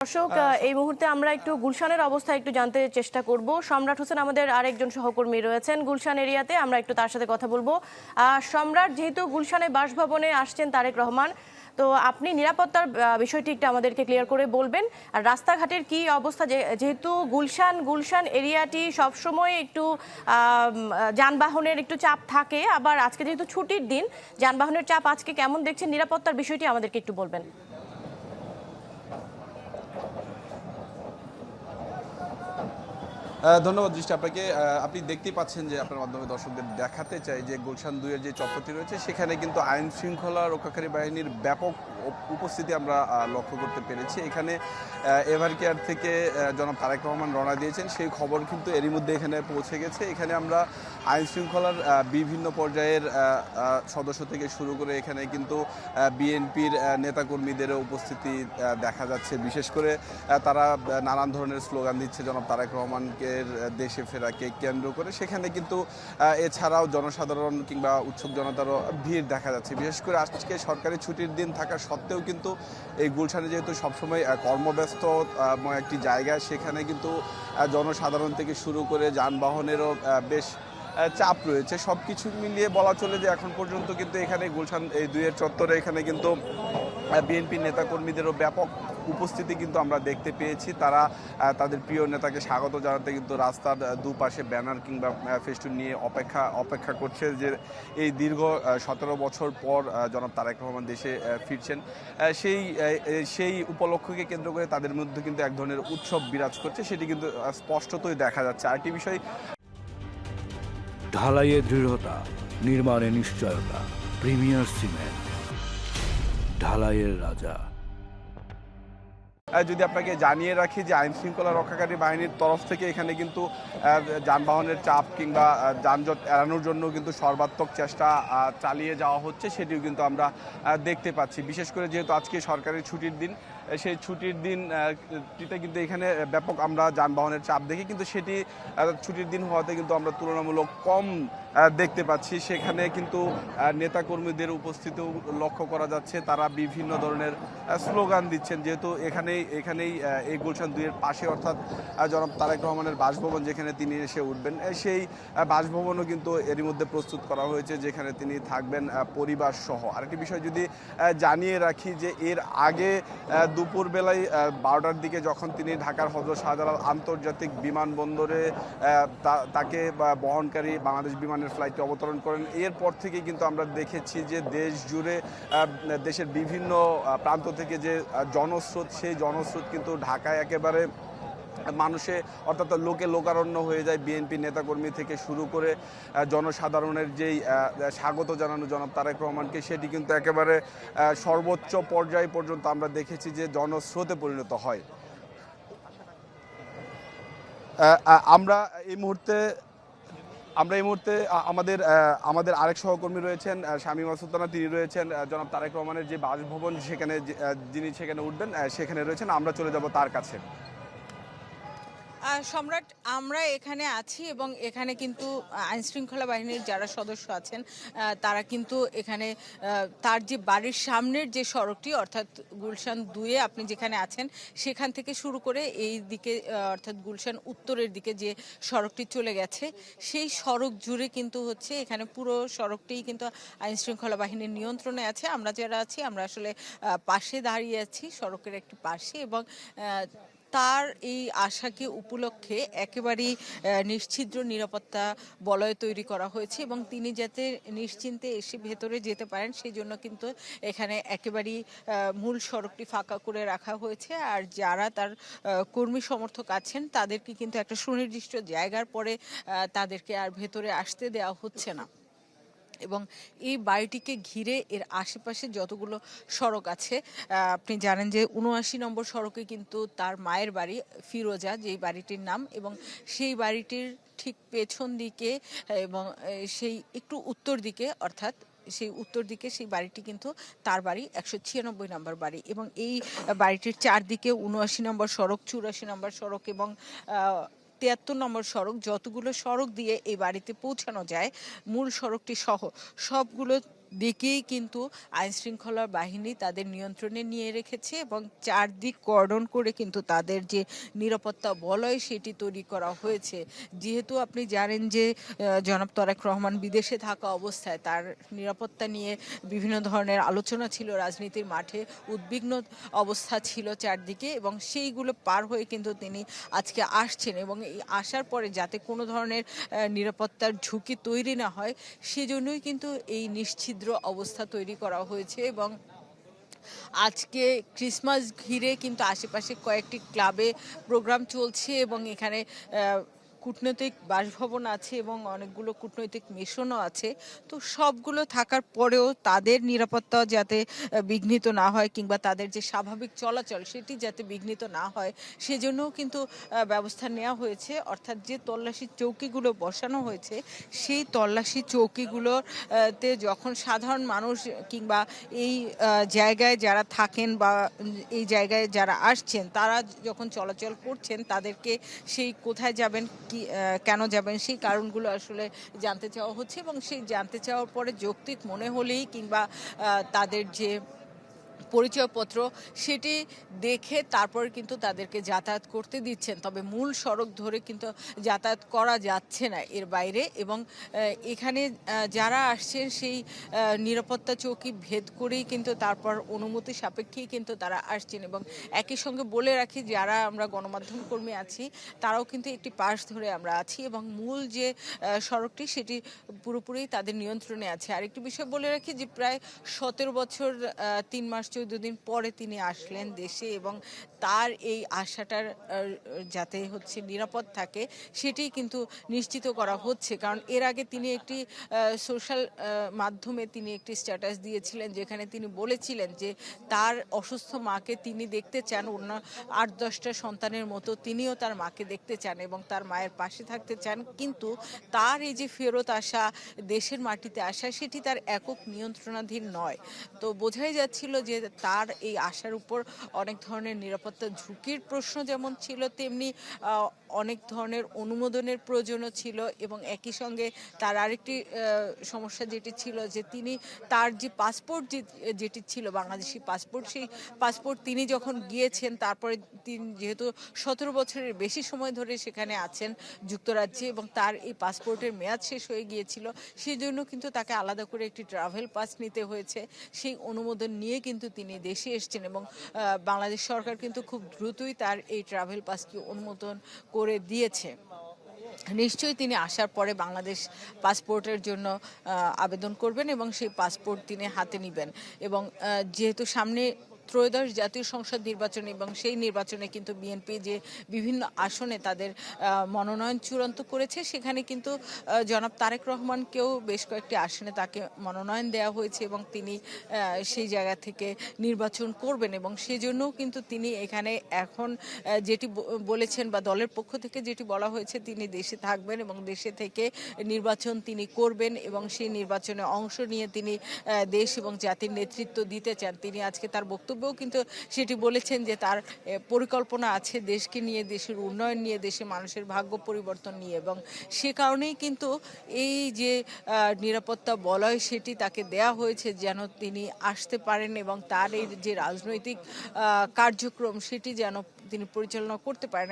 দর্শক, এই মুহূর্তে আমরা একটু গুলশানের অবস্থা একটু জানতে চেষ্টা করব। সম্রাট হোসেন আমাদের আরেকজন সহকর্মী রয়েছেন গুলশান এরিয়াতে, আমরা একটু তার সাথে কথা বলবো। সম্রাট, যেহেতু গুলশানে বাসভবনে আসছেন তারেক রহমান, তো আপনি নিরাপত্তার বিষয়টি একটু আমাদেরকে ক্লিয়ার করে বলবেন। আর রাস্তাঘাটের কি অবস্থা, যেহেতু গুলশান এরিয়াটি সবসময় একটু যানবাহনের একটু চাপ থাকে, আবার আজকে যেহেতু ছুটির দিন, যানবাহনের চাপ আজকে কেমন দেখছেন? নিরাপত্তার বিষয়টি আমাদেরকে একটু বলবেন। ধন্যবাদ দৃষ্টি আপনাকে। আপনি দেখতেই পাচ্ছেন যে আপনার মাধ্যমে দর্শকদের দেখাতে চাই যে গুলশান ২ এর যে চত্বরটি রয়েছে সেখানে কিন্তু আইন শৃঙ্খলা রক্ষাকারী বাহিনীর ব্যাপক উপস্থিতি আমরা লক্ষ্য করতে পেরেছি। এখানে এভার কেয়ার থেকে জনাব তারেক রহমান রওনা দিয়েছেন, সেই খবর কিন্তু এরই মধ্যে এখানে পৌঁছে গেছে। এখানে আমরা আইন শৃঙ্খলার বিভিন্ন পর্যায়ের সদস্য থেকে শুরু করে এখানে কিন্তু বিএনপির নেতাকর্মীদেরও উপস্থিতি দেখা যাচ্ছে। বিশেষ করে তারা নানান ধরনের স্লোগান দিচ্ছে জনাব তারেক রহমানকে দেশে ফেরাকে কেন্দ্র করে। সেখানে কিন্তু এছাড়াও জনসাধারণ কিংবা উৎসুক জনতারও ভিড় দেখা যাচ্ছে। বিশেষ করে আজকে সরকারি ছুটির দিন থাকা সত্ত্বেও কিন্তু এই গুলশানে যেহেতু সবসময় কর্মব্যস্তময় একটি জায়গা, সেখানে কিন্তু জনসাধারণ থেকে শুরু করে যানবাহনেরও বেশ চাপ রয়েছে। সব কিছু মিলিয়ে বলা চলে যে এখন পর্যন্ত কিন্তু এখানে গুলশান এই ২ এর চত্বরে এখানে কিন্তু বিএনপি নেতাকর্মীদেরও ব্যাপক উপস্থিতি কিন্তু আমরা দেখতে পেয়েছি। তারা তাদের প্রিয় নেতাকে স্বাগত জানাতে কিন্তু রাস্তার দুপাশে ব্যানার কিংবা ফেস্টুন নিয়ে অপেক্ষা করছে যে এই দীর্ঘ ১৭ বছর পর জনাব তারেক রহমান দেশে ফিরছেন। সেই উপলক্ষকে কেন্দ্র করে তাদের মধ্যে কিন্তু এক ধরনের উৎসব বিরাজ করছে, সেটি কিন্তু স্পষ্টতই দেখা যাচ্ছে। আরেকটি বিষয়, ঢালাইয়ে দৃঢ়তা, নির্মাণে নিশ্চয়তা, প্রিমিয়ার সিমেন্ট, ঢালাইয়ের রাজা। যদি আপনাকে জানিয়ে রাখি যে আইন শৃঙ্খলা রক্ষাকারী বাহিনীর তরফ থেকে এখানে কিন্তু যানবাহনের চাপ কিংবা যানজট এড়ানোর জন্য কিন্তু সর্বাত্মক চেষ্টা চালিয়ে যাওয়া হচ্ছে, সেটিও কিন্তু আমরা দেখতে পাচ্ছি। বিশেষ করে যেহেতু আজকে সরকারি ছুটির দিন, সেই ছুটির দিনটিতে কিন্তু এখানে ব্যাপক আমরা যানবাহনের চাপ দেখি, কিন্তু সেটি ছুটির দিন হওয়াতে কিন্তু আমরা তুলনামূলক কম দেখতে পাচ্ছি। সেখানে কিন্তু নেতাকর্মীদের উপস্থিতিও লক্ষ্য করা যাচ্ছে। তারা বিভিন্ন ধরনের স্লোগান দিচ্ছেন, যেহেতু এখানেই এই গুলশান ২ এর পাশে অর্থাৎ জনাব তারেক রহমানের বাসভবন যেখানে তিনি এসে উঠবেন, সেই বাসভবনও কিন্তু এরই মধ্যে প্রস্তুত করা হয়েছে, যেখানে তিনি থাকবেন পরিবার সহ। আরেকটি বিষয় যদি জানিয়ে রাখি যে এর আগে দুপুরবেলায় ১২টার দিকে যখন তিনি ঢাকার হযরত শাহজালাল আন্তর্জাতিক বিমানবন্দরে তাকে বহনকারী বাংলাদেশ বিমানের ফ্লাইটে অবতরণ করেন, এরপর থেকে কিন্তু আমরা দেখেছি যে দেশ জুড়ে দেশের বিভিন্ন প্রান্ত থেকে যে জনস্রোত, সেই জনস্রোত কিন্তু ঢাকায় একেবারে মানুষে অর্থাৎ লোকারণ্য হয়ে যায়। বিএনপি নেতাকর্মী থেকে শুরু করে জনসাধারণের যেই স্বাগত জানানো জনাব তারেক রহমানকে, সেটি কিন্তু একেবারে সর্বোচ্চ পর্যায় পর্যন্ত আমরা দেখেছি যে জনস্রোতে পরিণত হয়। আমরা এই মুহূর্তে আমাদের আরেক সহকর্মী রয়েছেন শামীমা সুলতানা, তিনি রয়েছেন জনাব তারেক রহমানের যে বাসভবন সেখানে যিনি সেখানে উঠবেন সেখানে রয়েছেন। আমরা চলে যাব তার কাছে। সম্রাট, আমরা এখানে আছি এবং এখানে কিন্তু আইনশৃঙ্খলা বাহিনীর যারা সদস্য আছেন তারা কিন্তু এখানে তার যে বাড়ির সামনের যে সড়কটি অর্থাৎ গুলশান ২ আপনি যেখানে আছেন সেখান থেকে শুরু করে এই দিকে অর্থাৎ গুলশান উত্তরের দিকে যে সড়কটি চলে গেছে, সেই সড়ক জুড়ে কিন্তু হচ্ছে এখানে পুরো সড়কটিই কিন্তু আইনশৃঙ্খলা বাহিনীর নিয়ন্ত্রণে আছে। আমরা যারা আছি আমরা আসলে পাশে দাঁড়িয়ে আছি, সড়কের একটি পাশে, এবং তার এই আশাকে উপলক্ষে একেবারেই নিশ্ছিদ্র নিরাপত্তা বলয় তৈরি করা হয়েছে এবং তিনি যাতে নিশ্চিন্তে এসে ভেতরে যেতে পারেন সেই জন্য কিন্তু এখানে একেবারেই মূল সড়কটি ফাঁকা করে রাখা হয়েছে। আর যারা তার কর্মী সমর্থক আছেন তাদেরকে কিন্তু একটা সুনির্দিষ্ট জায়গার পরে তাদেরকে আর ভেতরে আসতে দেওয়া হচ্ছে না। এবং এই বাড়িটিকে ঘিরে এর আশেপাশে যতগুলো সড়ক আছে, আপনি জানেন যে ৭৯ নম্বর সড়কে কিন্তু তার মায়ের বাড়ি ফিরোজা, যেই বাড়িটির নাম, এবং সেই বাড়িটির ঠিক পেছন দিকে এবং সেই একটু উত্তর দিকে অর্থাৎ সেই উত্তর দিকে সেই বাড়িটি কিন্তু তার বাড়ি ১৯৬ নম্বর বাড়ি, এবং এই বাড়িটির চারদিকে ৭৯ নম্বর সড়ক, ৮৪ নম্বর সড়ক এবং ৭৩ নম্বর সড়ক, যতগুলো সড়ক দিয়ে এই বাড়িতে পৌঁছানো যায় মূল সড়কটি সহ সবগুলো দিকেই কিন্তু আইন শৃঙ্খলা বাহিনী তাদের নিয়ন্ত্রণে নিয়ে রেখেছে এবং চারদিক কর্ডন করে কিন্তু তাদের যে নিরাপত্তা বলয় সেটি তৈরি করা হয়েছে। যেহেতু আপনি জানেন যে জনাব তারেক রহমান বিদেশে থাকা অবস্থায় তার নিরাপত্তা নিয়ে বিভিন্ন ধরনের আলোচনা ছিল, রাজনীতির মাঠে উদ্বিগ্ন অবস্থা ছিল চারদিকে, এবং সেইগুলো পার হয়ে কিন্তু তিনি আজকে আসছেন এবং এই আসার পরে যাতে কোনো ধরনের নিরাপত্তার ঝুঁকি তৈরি না হয় সেজন্যই কিন্তু এই নিশ্ছিদ্র অবস্থা তৈরি করা হয়েছে। এবং আজকে ক্রিসমাস ঘিরে কিন্তু আশেপাশে কয়েকটি ক্লাবে প্রোগ্রাম চলছে এবং এখানে কূটনৈতিক বাসভবন আছে এবং অনেকগুলো কূটনৈতিক মিশনও আছে। তো সবগুলো থাকার পরেও তাদের নিরাপত্তা যাতে বিঘ্নিত না হয় কিংবা তাদের যে স্বাভাবিক চলাচল সেটি যাতে বিঘ্নিত না হয় সেজন্যও কিন্তু ব্যবস্থা নেওয়া হয়েছে। অর্থাৎ যে তল্লাশি চৌকিগুলো বসানো হয়েছে সেই তল্লাশি চৌকিগুলোতে যখন সাধারণ মানুষ কিংবা এই জায়গায় যারা থাকেন বা এই জায়গায় যারা আসছেন তারা যখন চলাচল করছেন তাদেরকে সেই কোথায় যাবেন কি কেন যাবেন সেই কারণগুলো আসলে জানতে চাওয়া হচ্ছে এবং সেই জানতে চাওয়ার পরে যৌক্তিক মনে হলেই কিংবা তাদের যে পরিচয়পত্র সেটি দেখে তারপর কিন্তু তাদেরকে যাতায়াত করতে দিচ্ছেন। তবে মূল সড়ক ধরে কিন্তু যাতায়াত করা যাচ্ছে না এর বাইরে। এবং এখানে যারা আসছেন সেই নিরাপত্তা চৌকি ভেদ করেই কিন্তু তারপর অনুমতি সাপেক্ষেই কিন্তু তারা আসছেন। এবং একই সঙ্গে বলে রাখি যারা আমরা গণমাধ্যম কর্মী আছি তারাও কিন্তু একটি পাশ ধরে আমরা আছি এবং মূল যে সড়কটি সেটি পুরোপুরি তাদের নিয়ন্ত্রণে আছে। আরেকটি বিষয় বলে রাখি যে প্রায় 17 বছর 3 মাস 14 দিন পরে তিনি আসলেন দেশে এবং তার এই আশাটার যাতে হচ্ছে নিরাপদ থাকে সেটি কিন্তু নিশ্চিত করা হচ্ছে। কারণ এর আগে তিনি একটি সোশ্যাল মাধ্যমে তিনি একটি স্ট্যাটাস দিয়েছিলেন যেখানে তিনি বলেছিলেন যে তার অসুস্থ মাকে তিনি দেখতে চান, অন্য 8-10টা সন্তানের মতো তিনিও তার মাকে দেখতে চান এবং তার মায়ের পাশে থাকতে চান। কিন্তু তার এই যে ফেরত আসা, দেশের মাটিতে আসা সেটি তার একক নিয়ন্ত্রণাধীন নয়। তো বোঝাই যাচ্ছিল যে তার এই আশার উপর অনেক ধরনের নিরাপত্তা ঝুঁকির প্রশ্ন যেমন ছিল তেমনি অনেক ধরনের অনুমোদনের প্রয়োজনও ছিল। এবং একই সঙ্গে তার আরেকটি সমস্যা যেটি ছিল যে তিনি তার যে পাসপোর্ট যেটি ছিল বাংলাদেশি পাসপোর্ট, সেই পাসপোর্ট তিনি যখন গিয়েছেন তারপরে তিনি যেহেতু 17 বছরের বেশি সময় ধরে সেখানে আছেন যুক্তরাজ্যে এবং তার এই পাসপোর্টের মেয়াদ শেষ হয়ে গিয়েছিল, সেই জন্য কিন্তু তাকে আলাদা করে একটি ট্রাভেল পাস নিতে হয়েছে। সেই অনুমোদন নিয়ে কিন্তু তিনি দেশে এসেছেন এবং বাংলাদেশ সরকার কিন্তু খুব দ্রুতই তার এই ট্রাভেল পাসটি অনুমোদন করে দিয়েছে। নিশ্চয়ই তিনি আসার পরে বাংলাদেশ পাসপোর্টের জন্য আবেদন করবেন এবং সেই পাসপোর্ট তিনি হাতে নেবেন। এবং যেহেতু সামনে ত্রয়োদশ জাতীয় সংসদ নির্বাচন এবং সেই নির্বাচনে কিন্তু বিএনপি যে বিভিন্ন আসনে তাদের মনোনয়ন চূড়ান্ত করেছে সেখানে কিন্তু জনাব তারেক রহমানকেও বেশ কয়েকটি আসনে তাকে মনোনয়ন দেওয়া হয়েছে এবং তিনি সেই জায়গা থেকে নির্বাচন করবেন এবং সেজন্যও কিন্তু তিনি এখানে এখন যেটি বলেছেন বা দলের পক্ষ থেকে যেটি বলা হয়েছে তিনি দেশে থাকবেন এবং দেশে থেকে নির্বাচন তিনি করবেন এবং সেই নির্বাচনে অংশ নিয়ে তিনি দেশ এবং জাতির নেতৃত্ব দিতে চান। তিনি আজকে তার বক্তব্যেও কিন্তু সেটি বলেছেন যে তার পরিকল্পনা আছে দেশকে নিয়ে, দেশের উন্নয়ন নিয়ে, দেশের মানুষের ভাগ্য পরিবর্তন নিয়ে। এবং সে কারণেই কিন্তু এই যে নিরাপত্তা বলয় সেটি তাকে দেয়া হয়েছে যেন তিনি আসতে পারেন এবং তার এই যে রাজনৈতিক কার্যক্রম সেটি যেন তিনি পরিচালনা করতে পারেন।